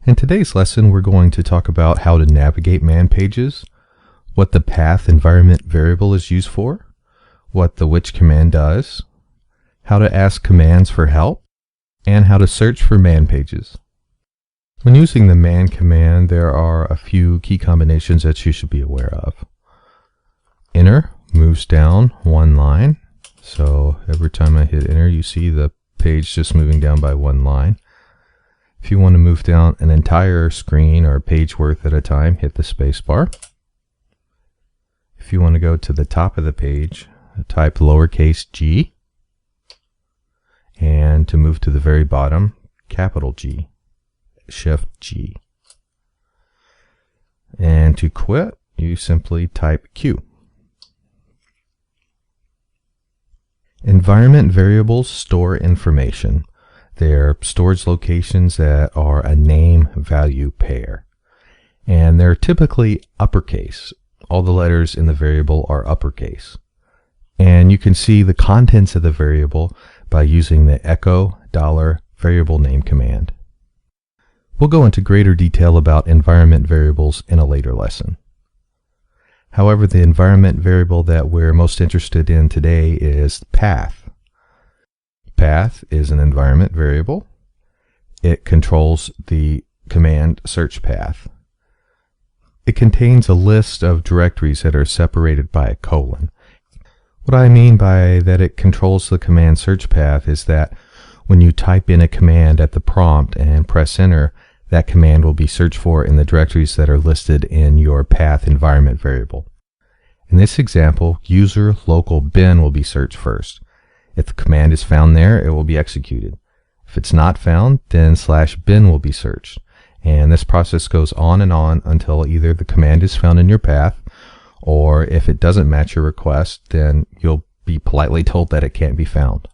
In today's lesson, we're going to talk about how to navigate man pages, what the path environment variable is used for, what the which command does, how to ask commands for help, and how to search for man pages. When using the man command, there are a few key combinations that you should be aware of. Enter moves down one line, so every time I hit enter, you see the page just moving down by one line. If you want to move down an entire screen or page worth at a time, hit the space bar. If you want to go to the top of the page, type lowercase g. And to move to the very bottom, capital G, Shift G. And to quit, you simply type Q. Environment variables store information. They're storage locations that are a name-value pair. And they're typically uppercase. All the letters in the variable are uppercase. And you can see the contents of the variable by using the echo $variable name command. We'll go into greater detail about environment variables in a later lesson. However, the environment variable that we're most interested in today is path. Path is an environment variable. It controls the command search path. It contains a list of directories that are separated by a colon. What I mean by that it controls the command search path is that when you type in a command at the prompt and press enter, that command will be searched for in the directories that are listed in your path environment variable. In this example, user local bin will be searched first. If the command is found there, it will be executed. If it's not found, then /bin will be searched. And this process goes on and on until either the command is found in your path, or if it doesn't match your request, then you'll be politely told that it can't be found.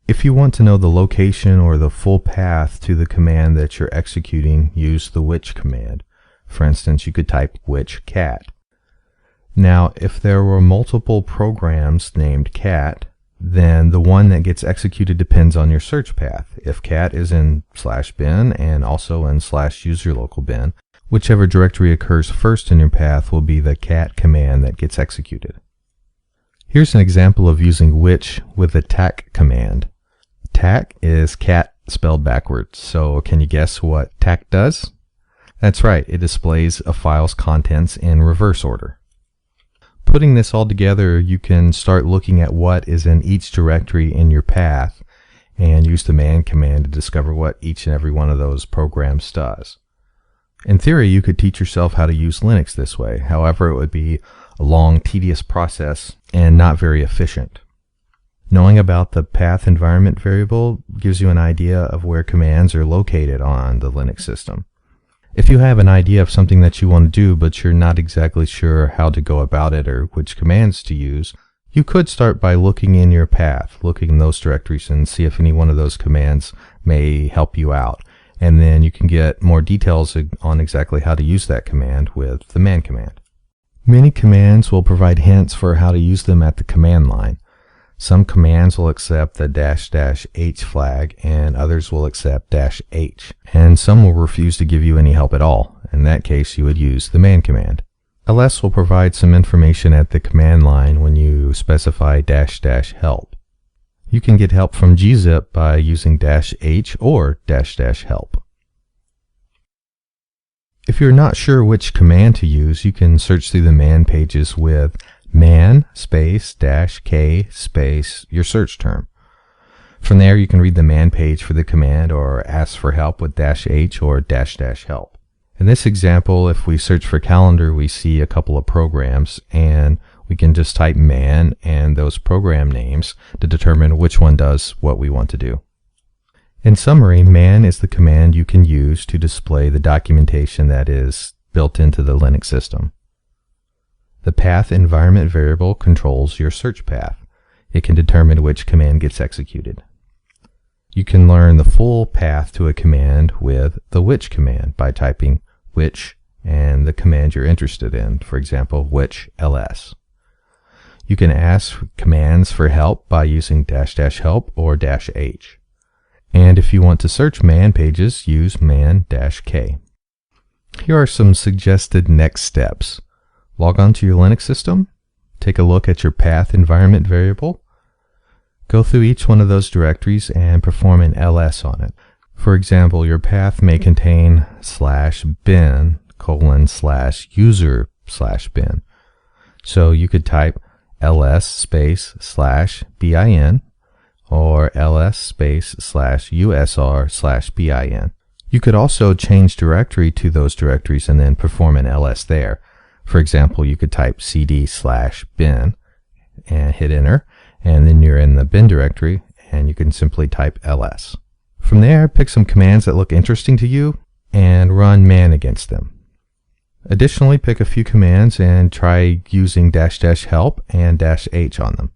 If you want to know the location or the full path to the command that you're executing, use the which command. For instance, you could type which cat. Now, if there were multiple programs named cat, then the one that gets executed depends on your search path. If cat is in /bin and also in /userlocalbin, whichever directory occurs first in your path will be the cat command that gets executed. Here's an example of using which with the tac command. Tac is cat spelled backwards, so can you guess what tac does? That's right, it displays a file's contents in reverse order. Putting this all together, you can start looking at what is in each directory in your path and use the man command to discover what each and every one of those programs does. In theory, you could teach yourself how to use Linux this way. However, it would be a long, tedious process and not very efficient. Knowing about the path environment variable gives you an idea of where commands are located on the Linux system. If you have an idea of something that you want to do, but you're not exactly sure how to go about it or which commands to use, you could start by looking in your path, looking in those directories and see if any one of those commands may help you out. And then you can get more details on exactly how to use that command with the man command. Many commands will provide hints for how to use them at the command line. Some commands will accept the --h flag and others will accept -h. And some will refuse to give you any help at all. In that case, you would use the man command. ls will provide some information at the command line when you specify --help. You can get help from gzip by using -h or --help. If you're not sure which command to use, you can search through the man pages with man space -k space your search term. From there, you can read the man page for the command or ask for help with -h or --help. In this example, if we search for calendar, we see a couple of programs, and we can just type man and those program names to determine which one does what we want to do. In summary, man is the command you can use to display the documentation that is built into the Linux system. The path environment variable controls your search path. It can determine which command gets executed. You can learn the full path to a command with the which command by typing which and the command you're interested in, for example, which ls. You can ask commands for help by using --help or -h. And if you want to search man pages, use man-k. Here are some suggested next steps. Log on to your Linux system, take a look at your path environment variable, go through each one of those directories and perform an ls on it. For example, your path may contain /bin:/user/bin. So you could type ls/bin or ls/usr/bin. You could also change directory to those directories and then perform an ls there. For example, you could type cd/bin and hit enter, and then you're in the bin directory and you can simply type ls. From there, pick some commands that look interesting to you and run man against them. Additionally, pick a few commands and try using --help and -h on them.